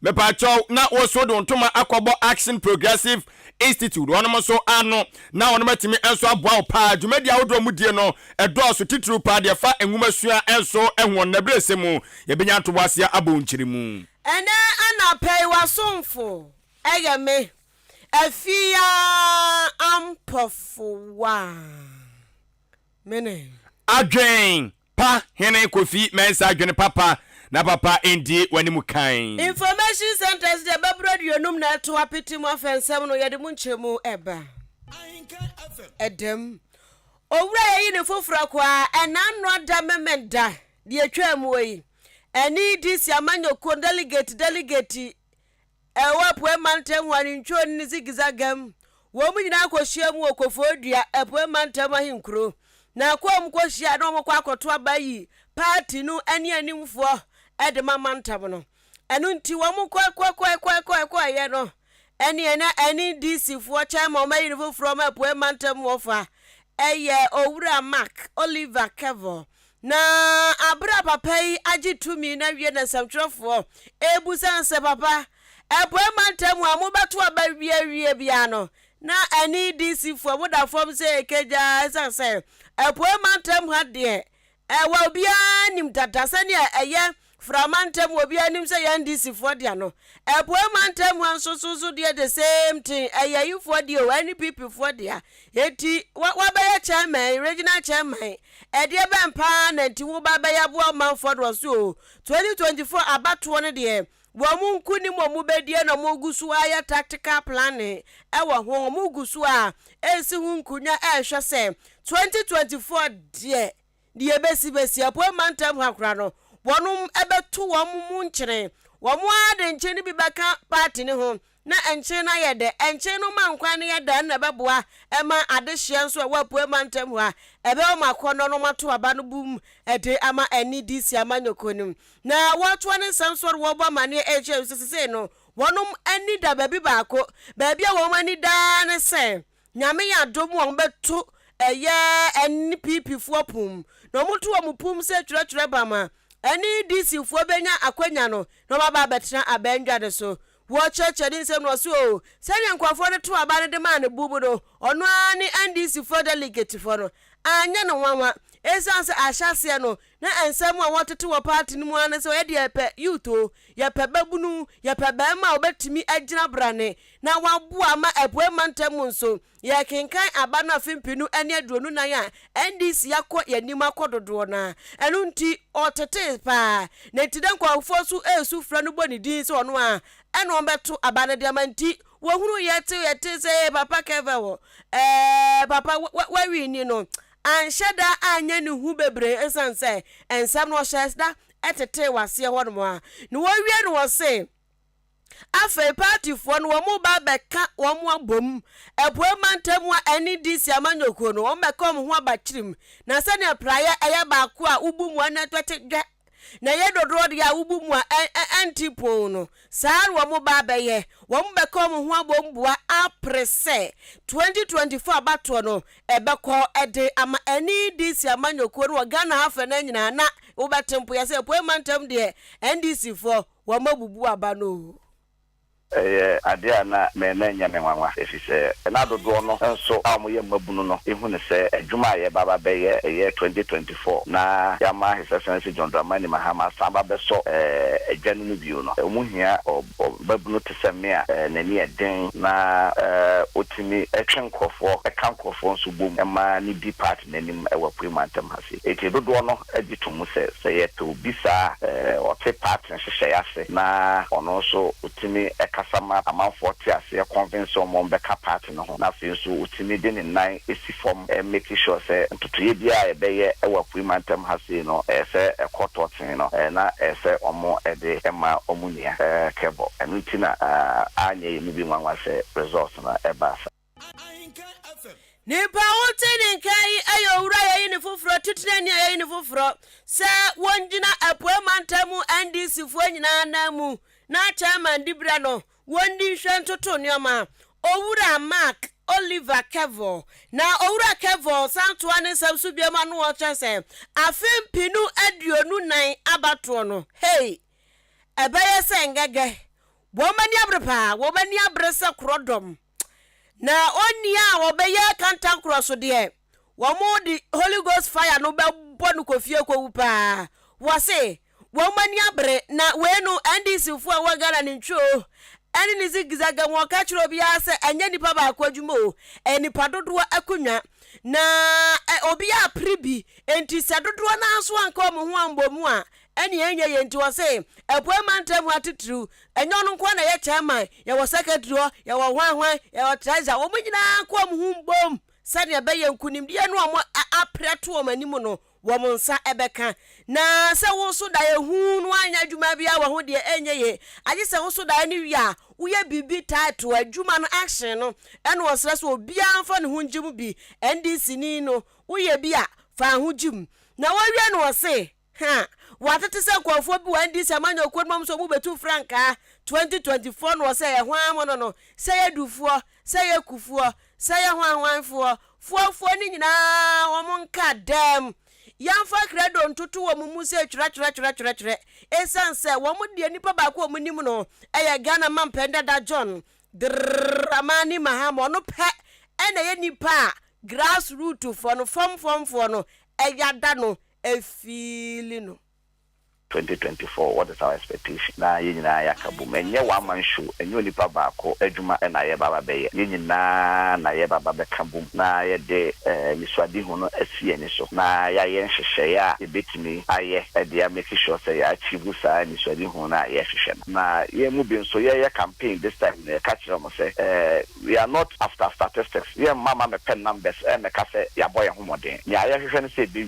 mepacho na woso do ntoma akobo Action Progressive Institute wono so ano na wono matimi enso aboa pa dwumadi awodo mu die no edoso titru pa de fa enwumasua enso ehwon na bresemu ye benya to boasia abonchirimu ene ana pay wasomfo eyeme afia ampofowa mene adwen pa hene kofi mensa adwen papa na papa endi wani mukan information centers de babrodio num na to apiti mu afensem no yede mu nchemu eba edem owura yi ne fofura kwa enanno da memenda de atwa mu yi eni dis amanyoko delegate ewa poe mantem wani ntwo ni zigizagam wo mu nyina akohia mu okofodua epoe mantem ahinkro na kwom kohia no mo kwa akoto abayi party no eni animfo edema mantam no enu nti wo mu kwa ye no eni DC fo chairman ma yinfo from epoe mantem wofa eye owura Mark Oliver Kevo na abra papa yi agitumi na wie na samtwerefo ebusanse papa epoe mantem amubeto abawie bia no na eni DC fo moda form say keja sanse epoe mantem ha de wa bia nim dada ne eye framantem obi anim say NDC for dia no epoe mantem ansoso de the same thing eye you for dia any people for dia eti wa be chairman regional chairman e de be mpa na nti wo ba be ya bo man for do so 2024 abato ne de wo mu nkuni mo bedie na mo gusu aya tactical planning e wo ho mo gusu a esi hu nkunya e hwe se 2024 de besi apoe mantem hakura no wonum ebeto wo mu nkyere wo mu ade nkyene bi beka party ne ho na enkyene na yede enkyene no mankwa ne yeda na beboa ema adehye nso wa apoe mantem ho a ebe o makono no mato aba no bum ede ama eni DC amanyokonim na woto ne samsoro wo bo mane eche sisi no wonum eni da baby baako baby a wo mani da ne se nyame ya dom wo beto eye eni pipifo pum no muto wo mupum se twetwere bama eni DC fo benya akwanya no no baba betena abendwa de so wo cheche din sem no so senya nkwafo ne to aba ne de ma ne bubu no ono ani NDC fo delegate fo no anya no wanwa esanse ahyase no na ensem a wotete wo party no mu ane so ye de epe yuto ye pe babunu ye pe ba ma obetimi agina brane na waboa ma epoe mantem nso ye kenkan aba na fimpinu ane adronu na ya NDC yakọ yanim akododo na enu nti otete pa na tiden kwafo su esu fra no boni din so no a eno beto aba ne de amanti wo hunu yete say papa keve wo papa we ni no anshada anya ne hu bebre esanse ensam no hyesda etete wase ho no a no wo wie no wo se afa party fo no wo mu ba beka wo mu abom epoe mantem a eni DC amanyoko no wo meka mo ho abachirim na se ne praye eye ba ko a ubu mu na twete dwa na ye dodoro dia ubu mu antipo no saa wo mu ba beye wo mu beka mo ho abombua aprese 2024 abato no ebeko ede ama eni DC amanyoko no Ghana hafa na nyina na wo betempo ya se epoe mantem de NDC fo wo mabubu aba no adia na me nya me nwanwa efise na dodo no nso amoye mabunu no ehu ne se adwuma ye baba be ye 2024 na yama his excellency John Dramani Mahama samba be so ejanu no bio no omuhia babunu teseme a nani eden na otimi action crofo kan crofo nso bom ema ni bi part nanim ewa primantem hase eti dodo no agitumu se ye to bisa o te part nhye yase na ono so otimi sama amanfo te ase convince mo mbeka party no na fe so utimi de ne nan esi form make sure say ntutuye bia e be ye ewa primantem hase no se ekototin no na se omo ede ema omunia kebo enuti na anye mi bi nwanwa se results na ebasa nipa woteni nkai ayo wura ye ni foforo titire ni ayo ni foforo se wonjina apoe mantamu NDC fo nyina namu na chairman dibra no wondi hwentoto nioma owura Mark Oliver Kevo na owura Kevo santo ane samsu biama no wo chese afem pinu aduonu nan abato no hey ebeye se ngege Womani abrepa, womani abresa krodom. Na onia wobeye kanta kroso de. Womo di Holy Ghost fire no be bonu kofie ko wupa. Wase, womani abre na wenu NDC fu awagala ni ncho. Eni ni zigizaga won ka chiro bia se enye nipa ba akwadwumo enipa dodo akunwa na obi a pribi enti se dodo na aso anka mo ho ambomu a eni enye ye enti wose epoemantam atitru enye ono kwa na ye chairman ye wo secretary ye wo hwanhwan ye wo treasurer wo nyina kwa mo ho mbom sade be ye nkunim de no omo apreto o manimu no wo nsa ebeka na se wo so da ye hu no anya adwuma bia wo ho de enye ye age se wo so da ni wi a wo ye bibi title adwuma no action no ene wo sere so obi anfa ne ho njim bi NDC ni no wo ye bia fa ho jim na wo wi no wo se ha watete se kwofo bi wa NDC amanyo kodmom so bu betu franka 2024 no wo se ye hwan mo no se ye dufuo se ye kufuo se ye hwanhwanfuo fuo ni nyina wo monka dem yamfa credo ntutu wo mumu se twira esanse wo mu de nipa ba ko wo nim no eye Ghana mampenda da John Dramani Mahama no pe ene ye nipa grassroots for no form no eyada no efili no 2024 what is our expectation na yina yakabu menye one man show enyo nipa baako adwuma na ye baba beye yina na ye baba be kabum na ye de miswadi ho no asie ni so na ya ye nhehye ya ebetimi aye e de make sure say ya achieve sa miswadi ho na ye hwehwe na ye mu bi so ye campaign this time catch them say we are not after statistics ye mama me pen numbers me ka say ya boy ho modern ya ye hwehwe no say be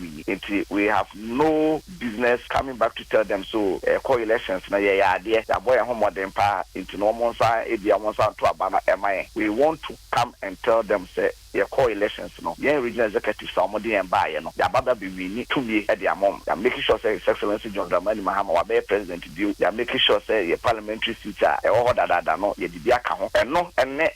we have no business coming back to tell them so call elections na ye ya de ya boy ho modern pa into no monsa e dia monsa to abana emaye we want to come and tell them say your call elections no your regional executive somebody and buy no ya baba be we need to be at their mom ya making sure say His Excellency John Dramani Mahama wa be president deal ya making sure say your parliamentary seat e ho da no ye di aka ho eno ene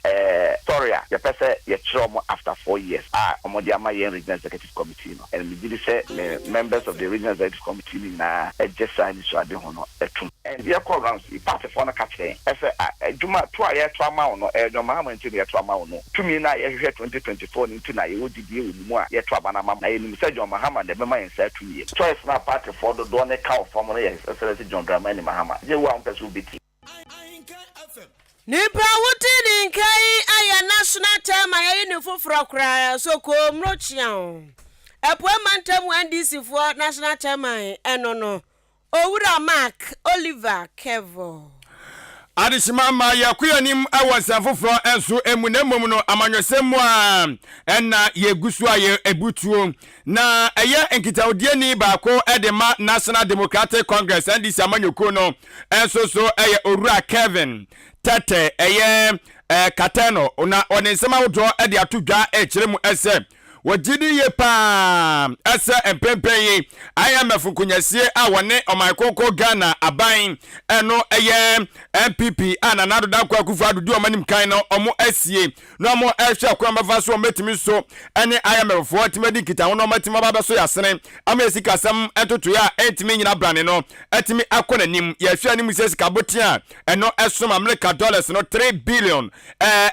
story ya pese ye chiro after 4 years omodi ama your regional executive committee no and we did say members of the regional executive committee na just sign so ade ho no etum and the call rounds the party for na catch say juma to aye to ama no John Mahama nti ye to ama no tumi na ye hwehwe 2024 into na ye wodi die wo mu a ye to abana mam na ye nim say John Mahama de bema yen sa tumi choice na party for the do ne ka form no ye Excellency John Dramani Mahama je wo am person biti nipa wuti ni kai aya national team ayi ni foforo kra so ko mrochian epoemantam NDC for national team eno no owura Mark Oliver Kevo Adishimama ya kuyanim awansa foforo enso emunemom no amanyosem a enna yegusu aye ebutuo na eye enkitaodie ni baako edema National Democratic Congress NDC amanyoko no enso so eye owura Kevin Tete eye Kateno na onensema wodo ede atodwa ekiremu ese wajidi ye pa asa empempenye IMF kunyasie a wone omaikoko Ghana aban eno eye MPP ananado da kwa kufu adudu omanim kan no omo asie no omo ehwe akwa mbafa so metimi so ene IMF fo timedi kita wono matima baba so yasene ama esika sam entoto ya entimi nyina brane no etimi akona nim ya hwe anim sesika botia eno esoma America dollars no 3 billion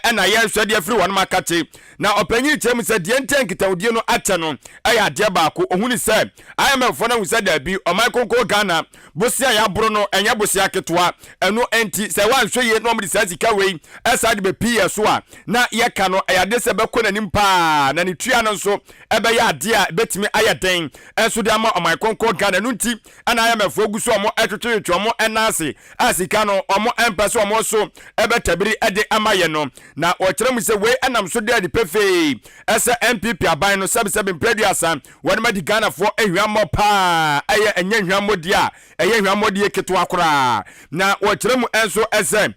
ena ye hwe de afri won makate na opanyi chem se de enten kitawdie no acha no aya de baako ohuni se IMF fo na wusa da bi omaikoko Ghana bosia ya boro no enya bosia ketwa eno enti se wan hwe ye no omdi sasika wei esa de be pie so a na ye ka no aya de se be kona nim pa na ni tua no so ebe ya de a betimi aya den enso de ama omaikoko Ghana no nti ana IMF oguso omo etwetwe omo enase asika no omo empese omo so ebe tabiri ede amaye no na o kire mu se wei enam so de pefe esa MPP aban no sebsebe mprediasa won ma di Ghana fo ehwammo pa eye enya hwamodi a eye hwamodi eketo akora na o kire mu enso ese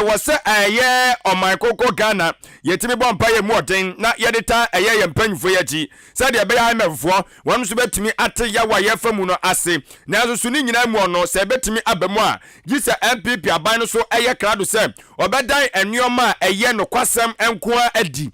wo se eye omaikoko Ghana yetimi bompa ye mu oden na yedeta eye ye mpanyfo yaji sade ebe ya mefo won so betimi ate ya wa ye famu no ase na so ni nyina mu ono se betimi abamu a gisa MPP aban no so eye krado se obedan enuoma eye no kwasem enko adi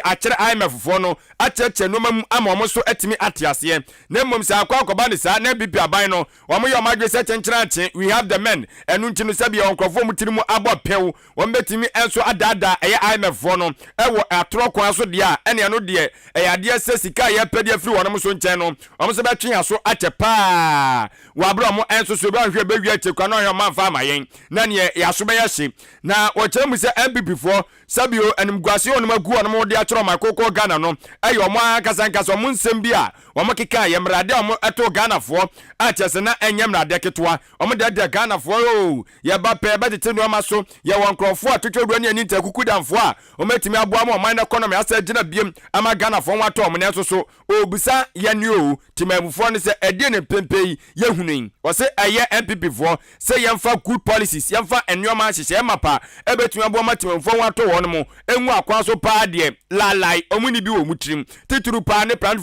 akere IMF fo no acheche no mam ama omo so atimi atiase na mmom sa akwa ne sa na bibi aban no omo ye omadwe se chenchera che we have the men enu nti no sabi onkrofo mutirimu abo pew won betimi enso adada eye IMF no ewo atorokwan so de a ene no de ade se sika ye pede afiri wonom so nchen no omo se betwe aso ache pa wa bro omo enso so ba hwe bewi ache kwa no hwe manfa amayen na ne yaso be yahye na wo kyeremu se MPP fo sabio enimguase onum agu onom de atoro makoko Ghana no ayo omo akasankasa omo nsem bi a omo keka ye mrade omo eto Ghana fo a chese na enye mrade ketwa omo de Ghana fo o ye ba pe ba tete no amaso ye wonkrofo atotwoduro ne ani ntakuku danfo a omo etimi aboa mo man economy asa gina biem ama Ghana fo wato omo ne so obusa ye ne o timamufo ne se ede ne pempei ye hunin o se aye MPP fo se ye mfa good policies ye mfa enwoma hyehye mapa ebetumi aboa matimamufo wato won mo enwu akwa so pa de lalai omo ni bi wo mutrim tituru pa ne plan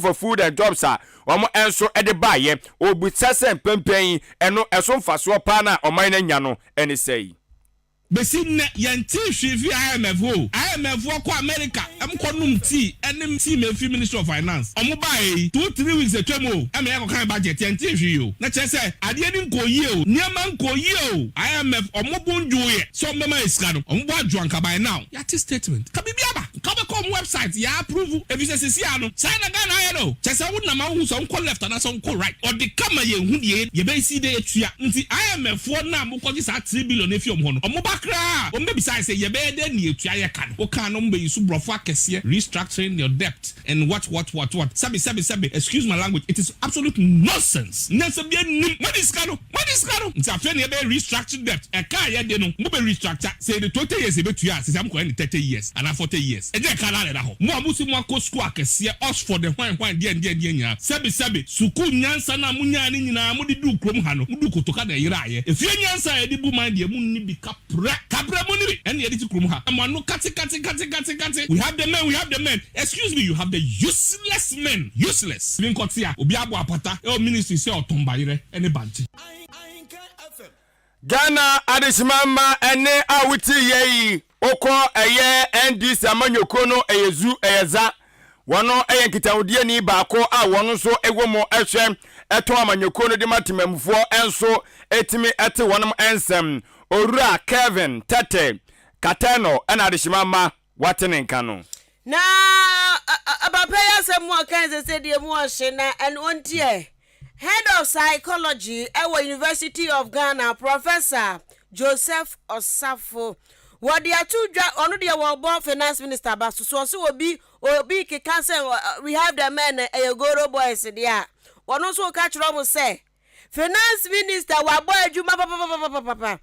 for food and jobs a omo enso ede baye obusa se pempei eno eso mfaso pa na oman na nya no ene sei besin yanti hwefi IMF ko America konum tea enim tea me fi Ministry of Finance omo bae 2-3 weeks etwemo eme yakọ kan budget yanti hwe yo na chese ade ni nkoyi o niam nkoyi o IMF omo bonjoye so mema iska no omo bo adwanka by now yati statement ka bibia ba ka be come website ya approve efisesi ano sai na Ghana aye no chese wo na ma hu so nko left na so nko right or the kama ye hu de ye be si de etua nti IMF na mo koji sa 3 billion efi omo no omo bakra omo be say ye be de ni etua ye kan o kan no mbe yisu brofo akese restructuring your debt and what sabi excuse my language, it is absolute nonsense. Nonsense be nim what is kano nti afa na be restructure debt e ka ye de no mo be restructure say the 20 years e be tua say am ko any 30 years and 40 years e je ka na le da ho mo amusi mo akọ school akese Oxford hwan de nya sabi suku nyansa na munya ni nyina mo de du krom ha no mo du kotoka da yira aye e fie nyansa e de bu man de mu ni bi kapra mo ni bi ene ye de krom ha mo no kati we have the men excuse me you have the useless men useless linkotia obi abo apata e ministry say otomba yire ene banti Ghana adesimama ene awuti yeyi oko eye NDC amanyoko no eyezu eyeza wono eye nkitawudie ni baako a wono so ewomo ehwe eto amanyoko no de matemamfo enso etimi ete wonom ensem Orura Kevin Tete Kateno ena adesimama watene nkano na abapaya semwa kanze sedi mu ohye na en ontie head of psychology at University of Ghana Professor Joseph Osafo wodi atudwa onu de wo finance minister baso so obi keka say we have the men Goro boys there wono so ka kiro mo say finance minister wa boy adwuma papa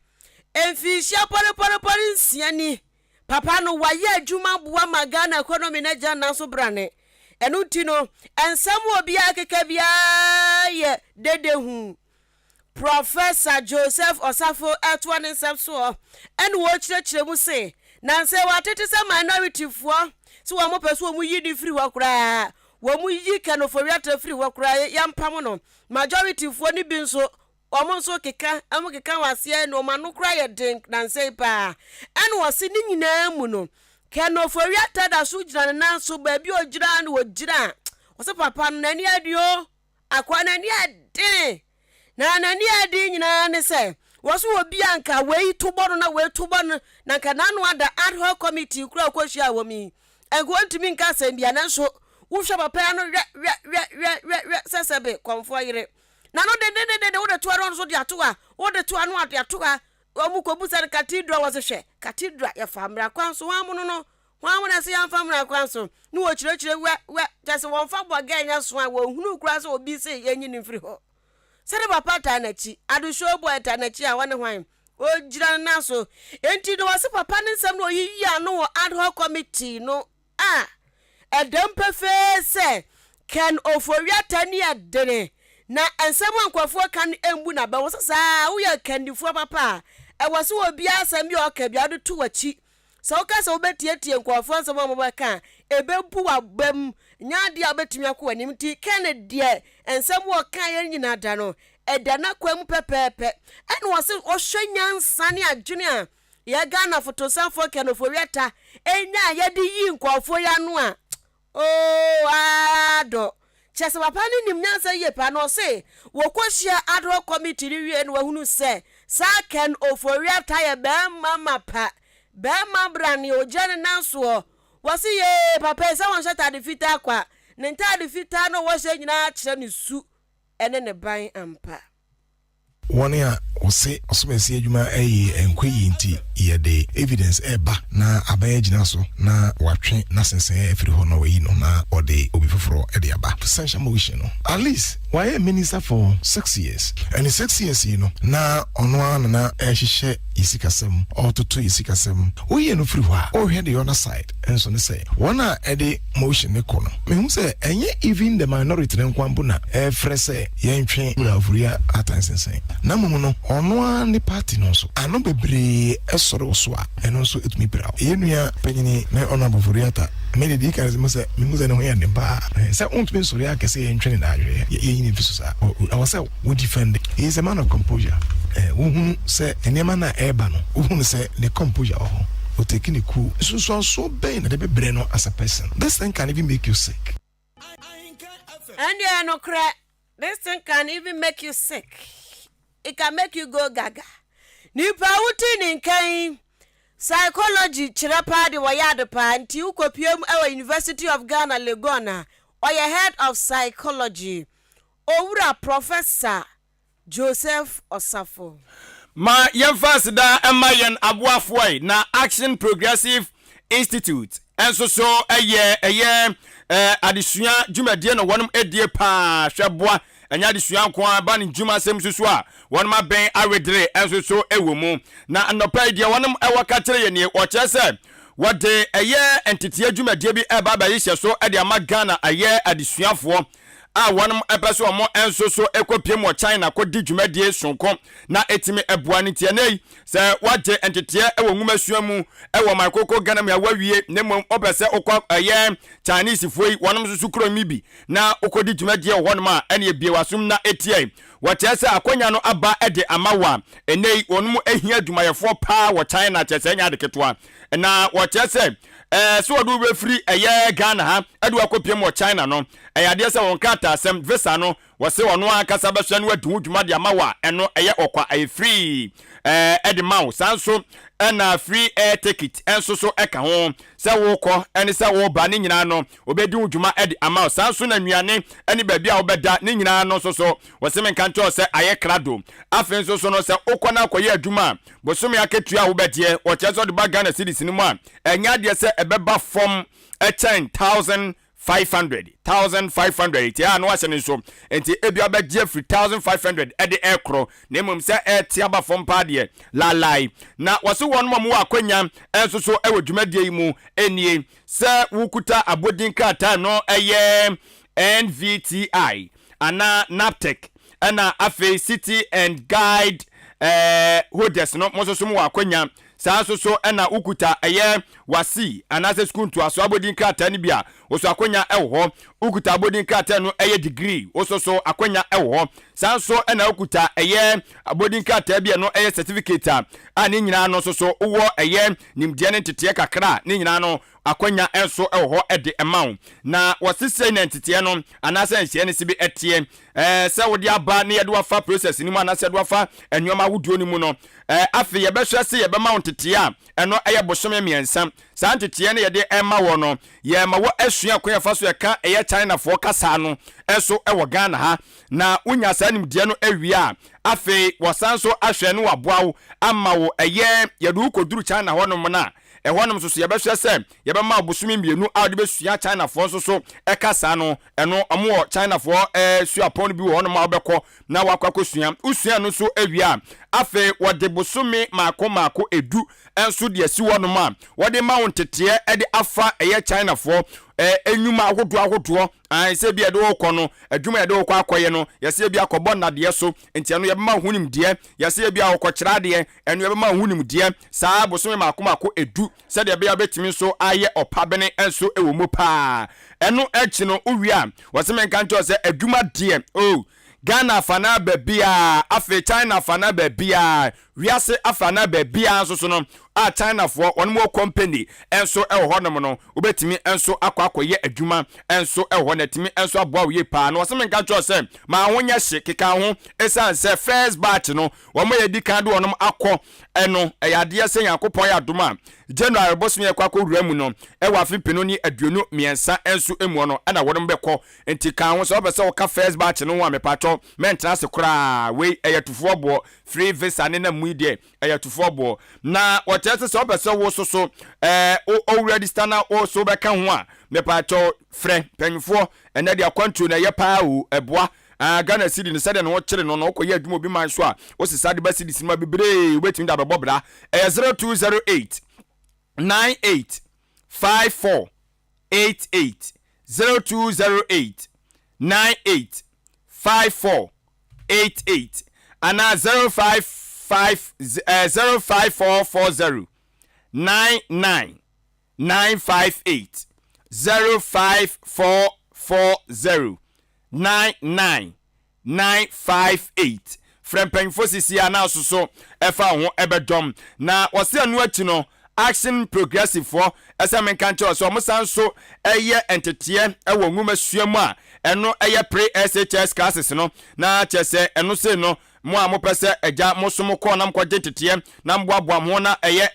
enfishia pore nsiani papa no waye adwuma boa magana economy na jana so brane enu tino ensam obi akeka bia ye dede hu Professor Joseph Osafo atwa ne nsem so enu wo kyerɛkyerɛ mu se na nse watete se minority fo so wo mo peso mu yi di free ho kra wo mu yi kanoforiata free ho kra yampam no majority fo ni bi nso omo so keka wase no manu kra ye den na nse pa enu wo se ni nyina mu no kanoforiata da so gyina na so ba bi ogyira na wogyira wo se papa no nani adio akwa nani ade na nani ade nyina ne se woso obi anka wei tobo no na wei tobo no na nka nanu ada ad hoc committee kura kwahia womi enko ntimi nka sambia na so wo hwa papa no sesebe komfo yire na no de wo de to aron so de atoa wo de to anu ade atoa omu kobusa cathedral wo se hwe cathedral ya famra kwanso wa mu no wa mu na se ya famra kwanso ni wo kyerɛkyerɛ wa tase wo fa boga nya so a wo hunu kura so obi se yenyi ni mfiri ho sere papa ta na chi adu show boy ta na chi a wane hwan o gira na so enti no wase papa ne nsem no oyiyi ano ad hoc committee no edam pefe se ken oforiata ni adene na ensem ankwafo kan embu na ba wose saa wo ya kandifo papa e wose obi asem bi o ka bi adu to wachi so ka so betietie nkwafo nsem mo baka ebebu wabam nyaade abetumi akọ anim ti Kennedy ensem wo kan ye nyina da no edana kwam pepepe ene wose ohwenyansa ne adwene a ya Ghana photosafo kenoforiata enya ye de yi nkwafo ya no a oh ado chese papa ni nim nyansa ye pa no se wo kwahia ado committee ni wie no wahunu se sa ken oforia tire be mama pa be mabrani ojane nanso wasi ye papa se won shata de fita kwa ne nta de fita no wo se nyina kire ne su ene ne ban ampa one ya ose osomesi adwuma enkwayi nti ye de evidence eba na abaya gina so na watwe na sensen afiri ho no we no na ode obi foforo e de aba essential motion no at least why minister for 6 years and in 6 years na ono na ehihye isikasem ototo isikasem we no free ho o hwe the other side enso ne say one e de motion ne kono me hu say enye even the minority nkwambu na frese yentwe afuria atansensen na mumu no ono ni party no so ano bebre esoro so a eno so etumi bra yenua panyini na ono aboforiata me de ka se me muze no ho ya ne ba se ontumi sori akese yentwe na ahwe yini fiso sa I was say we defend he is a man of composure say enema na eba no uhun say the composure o taking the cool so bad na de bebre no as a person. This thing can even make you sick. And you are no crack. This thing can even make you sick. It can make you go gaga. Nipa wuti ni nkan psychology chirapa de wayade pa nti ukopiem ewa University of Ghana Legona or your head of psychology Owura Professor Joseph Osafo ma yemfas da emayen aboafoi na Action Progressive Institute enso so eye adesua dwumadie no wonum edie pa hweboa anya adesua nko aba ne dwuma sem susu a wonum aben awedre enso so ewomu na anopa die wonum ewaka kire ye ne o kyese wode eye entity adwumadie bi eba ba yihye so ede ama Ghana eye adesuafo a wonum epeso omo enso so ekopiem o China ko di dwumadie sonko na etimi eboa ne tie nei se wade entity ewo nwumasua mu ewo makoko Ghana me awawie ne mom obese okwa eye Chinese foi wonum susu kro mi bi na okodi dwumadie wonum a ene ebie wasum na etie wakyese akonya no aba ede amawa enei wonum ehia dwumayefo pa wo China kyese nya de ketwa na wakyese so wadu be free eye Ghana ha adu akopiem o China no ade se won kata asem visa no wose wono akasa behwe no adu dwuma de amawa eno eye okwa ay free ede mawo sanso na free air ticket enso so eka ho se wo kọ ene se wo ba ne nyina no obedi dwuma ede amawo sanso na nuane ene ba bia obeda ne nyina no so wose men kan to se aye krado afen so no se okọ na akoye adwuma bosome aketua wo bedie wo cheso de ba Ghana cedis ni mu a enya de se ebeba form 10,500 ya no ase nso enti ebia ba je free 1,500 ede ekro na emum se etiaba form pade lalai na wose won mo akwanya enso so ewo dwumadie yi mu enie se wukuta abodin kata no eye NVTI ana NAPTEC ana afi city and guide holders no mo so mo akwanya sanso so ena ukuta eye wasi anase school to aso abodin krata ni bia oso akonya ewo ukuta abodin krata no eye degree oso so akonya ewo sanso ena ukuta eye abodin krata bia no eye certificate a ni nyina no so wo eye nimdie ne tete kakra ni nyina no akonya enso ewo ede emaw na wasise na tete no anase nhie ne sibi etie se wodi aba ne yede wafa process ni mu anase yede wafa enwoma wuduo ni mu no afi ye behwe se ye be ma tete a eno eye bosome miensa san tete ne yede ema wo no ye ma wo asua konya fa so ye ka eye China fo kasa no enso ewo Ghana ha na unya sa nimdie no awia afi wasanso ahwe no waboawo ama wo eye yede ukoduru China ho no na ehonum so ye behwe se ye be ma bosome mienu a de besua China fo so ekasa no eno omo China fo sua pon bi wo no ma obekọ na wakwakosua usua no so awia afi wode bosome mako edu enso de asi wo no ma wode ma wontete ede afa eye China fo enyuma ahodo an se bia de okọ no adwuma de okọ akoye no yese bia akọbọ nade so enti no ye bema hunim de yese bia okọ kira de eno ye bema hunim de saa bosome mako edu se de bia betimi so aye opabene enso ewo mu pa eno echi no uwia waseme kan to se adwuma de Ghana fana babia afi China fana babia wiase afa na ba bia so no a China for one more company enso e ho no no obetimi enso akwakoye adwuma enso e ho natimi enso aboa wo ye pa no wose menka cho se ma honya hye keka ho esan se first batch no wo mo ye di kan de wonom akọ eno eyade se yakopon ya doma January bosom ye kwakọ wura mu no e wa fipino ni aduonu miensa enso emu no na wonom bekọ enti kan ho so obese wo ka first batch no wa mepacho mentra se kura we eyatufo bo free visa ne na mu ide eyatufo bo na wotese so obese wo so already stand o so beka ho a mepacho frɛ panyfo ene dia kwantu na ye pa o eboa Ghana city no said no kire no no koye adwuma obi man so a o sisade ba city sima bebre wetimi da bebobra 0208 98 54 88 0208 98 54 88 and 05440 99 958 05440 99 958 Frempen Fosisi ana so efa ho ebedom na wose anu achi no action progressive for esamen kanche so mo sanso eye entete ewo nwuma suamu a eno eye pre SHS classes no na chese eno se no mo a mo pese eja mo so mo ko na mko gentete na mboaboa mo na eye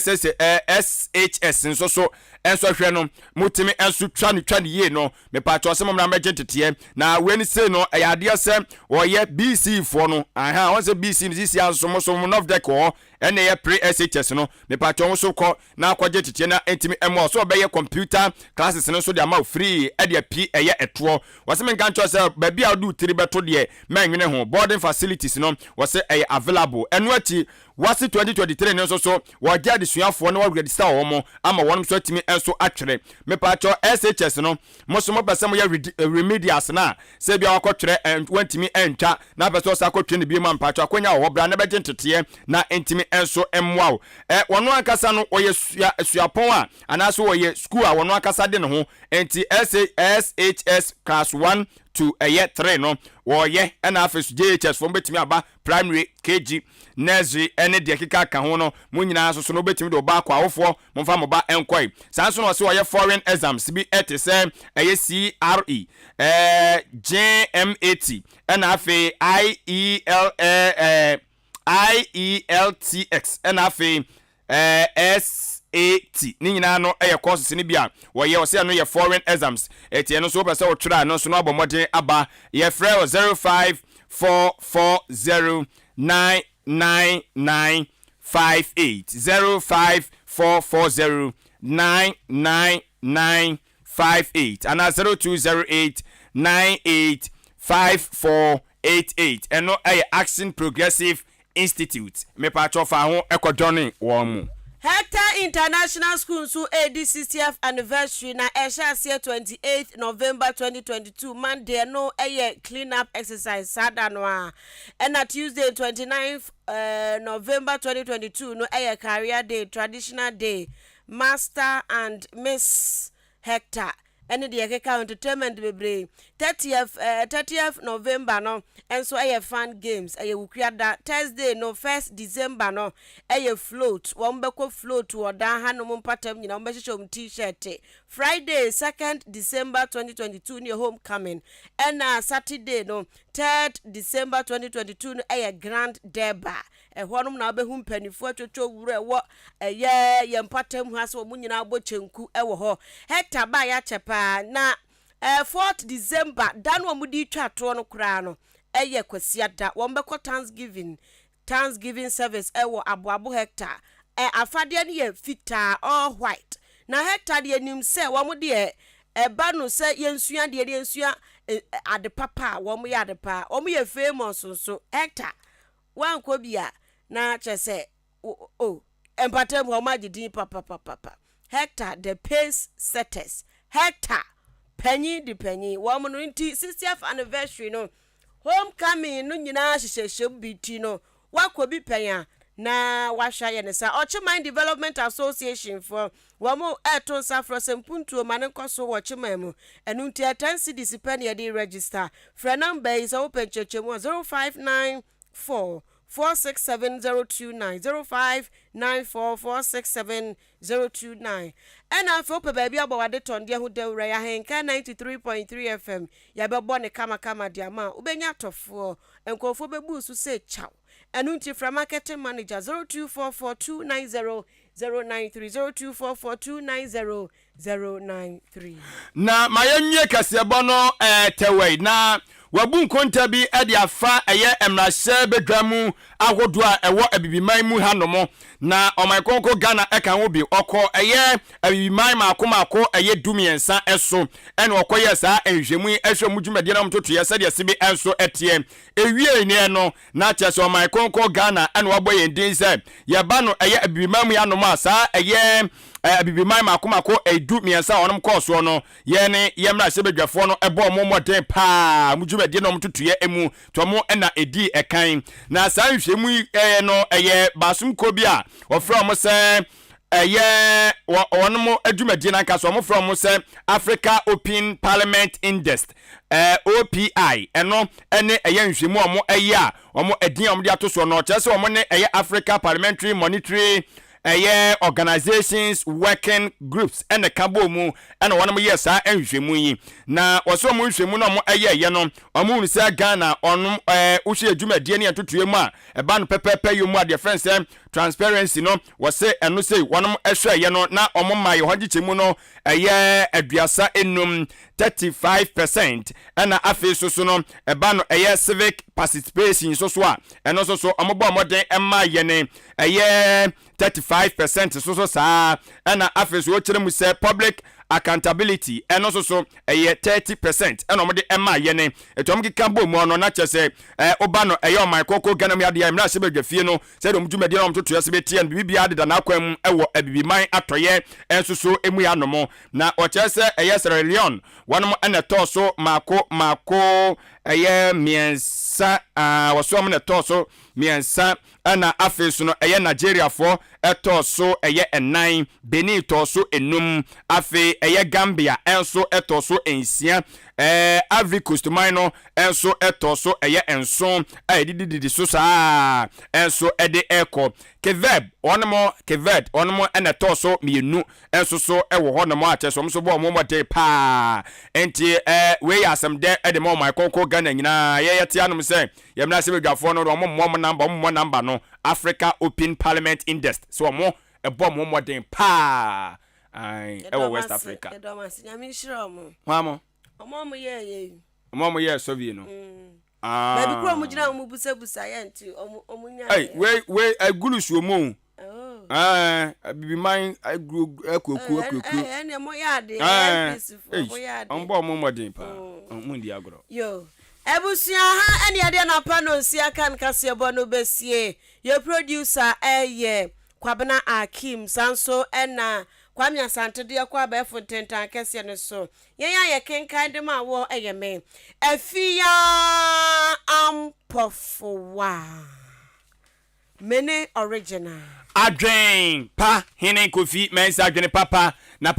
SHS nso so enso hwe no mutimi enso twane ye no me pa cho se mo na gentete na weni se no eyade se oye BC for no aha won se BC this year so mo no of deco ene ye pre SHS no me pa cho so ko na akwaje tete na entimi emo so be ye computer classes no so de ama free e de pi eye eto wase men kan cho se ba bia do tiri beto de manwene ho boarding facilities no wase eye available eno ati wase 2023 no so wo gya de suafo no wo register wo mo ama wonum so timi enso atwere me pa cho SHS no mo so mo pese mo ye remedials na se bia wakotwere wantimi entwa na pese so akotwe ne bi ma pa cho akonya wo bra na be gentete na entimi enso emwa wono akasa no oye suapon a anaso oye school a wono akasa de ne ho enti SHS class 1 to 3 no woye na afes JHS fo betimi aba primary KG nursery ene de kika ka ho no mo nyina so no betimi do ba kwa awofo mo fa mo ba enkoi sanso no se woye foreign exams bi etese CRE JMAT na afi IELTX and afi SAT ni nyina no courses ni bia wo ye o se no ye foreign exams etie no so pese o try no so no abomode aba ye frɛ 05440999958 05440999958 and 0208 985488 and no action progressive institute me pa cho fa ho ekodoni wo mu Hector International School so AD 60th anniversary na Eshase 28th November 2022 Monday no clean up exercise sada no a na Tuesday 29th November 2022 no career day traditional day Master and Miss Hector ene de yekeka entertainment bebre 30th November no enso fun games wukriada Thursday no 1st December no float wombeko float wodan hanom mpatam nyina wombehye t-shirt Friday 2nd December 2022 ne homecoming and Saturday no 3rd December 2022 no grand derby ehonum na obehu mpanifo atwotwo wura wo ye mpatam hu ase wo nyina abochenku ewo ho Hector ba ya chepa na 4th December dan wo mudi twato no kura no kwasiada wombeko Thanksgiving service ewo aboabo Hector afade ne ye fita all white na Hector de nim se wo mudi eba no se yensua de yensua ade papa wo mo ya ade pa wo mo ye famous so Hector wan ko bia na chese empatem ho magidin papa Hector the pace setters Hector penny the penny wo mo no nti 60th anniversary no homecoming no nyina hyehyehye biti no wakobi penya na wahwa ye ne sa Ochimine Development Association for wo mo eto safro sempuntuo mane nkoso wo Ochimine mu enu nti 10 cedis pen ye dey register for number is open chechemu 0594 467-029 0594-467-029 and I feel baby about the ton dear who de Ahenkan 93.3 FM yabebo ne kama diama ubenya tofo and call for boost to say ciao and unti from marketing manager 0244290093 0244290093 na mayenye Kasiebo no tewei na wabun konta bi e dia fa eye emrahye bedwamu ahodo a ewo abibiman mu hanomo na omakonko Ghana eka ho bi okọ eye abibiman makomako eye dumiensa eso ene okoye saa enhwemu ehwemu dwumade na mtoto ye sade sibi enso etie ewie ne no na chese omakonko Ghana ene waboye ndin se ye ba no eye abibiman mu hanomo asa eye abibiman makomako edu miensa onom koso no ye ne yemrahye bedwafo no ebo momoden pa mudwumade na mtoto ye emu tomo na edi ekan na saa nhwemu no eye basum kobi a ofro se onomo adwumadi na nka so mo from se Africa Open Parliament Index OPI eno ene nhwemu omo a omo edin omo de atoso no chese omo ne Africa Parliamentary Monitoring organizations working groups and the kabo mu and one of yes nhwemu yi na waso mu nhwemu no mo ye no omo nse Ghana on uhye adwumadi ne atotoe mu a eba no pepepe yomu a the friends transparency no wase eno say one ehwe no na omo mai hogichemu no aduasa enum 35% and afi so no eba no civic participation so a eno so omo bo moden ema ye ne 35% so saa and afi so kire mu say public accountability and also so 30% and omde ema ye ne etom kika bo mu no na chese oba no my koko Ghana mi ade amra se bedwafie no se do mdwumade no mtoto ya se betie no bibia ade da na kwam ewo abibiman atoye enso so emu ya nomo na o chese Sierra Leone wanom ene to so mako miensa waso am ne to so miensa ana afesu no Nigeria for eto so enan Benin to so enum afe Gambia enso eto so ensia Ivory Coast mino enso eto so enso didi so saa enso ede eko Keved onomo ene to so mienu enso so ewo honomo ache so mso bo mo de pa enti we asem de ede mo my konko Ghana nyina ye yete anom se yemna se bedwafo no mo number no Africa Open Parliament Index so mo ebo mo modern pa ai ewo West Africa mamo omo ye so bi no baby kro mo gina mo busa ye nti omunya we agulu so mo abibiman agru ekoku ene mo ya de mo ya de ombo mo modern pa mo ndi agro yo ebusia ha ene ade na pa no Ahenkan Kasiebo no besie your producer Kwabena Akim Sanso ena Kwame Asante de kwa ba Fontentan kese ne so yen ya kenkan de ma wo me afia ampofowa mene original adwen pa hene kofi mensa adwene papa na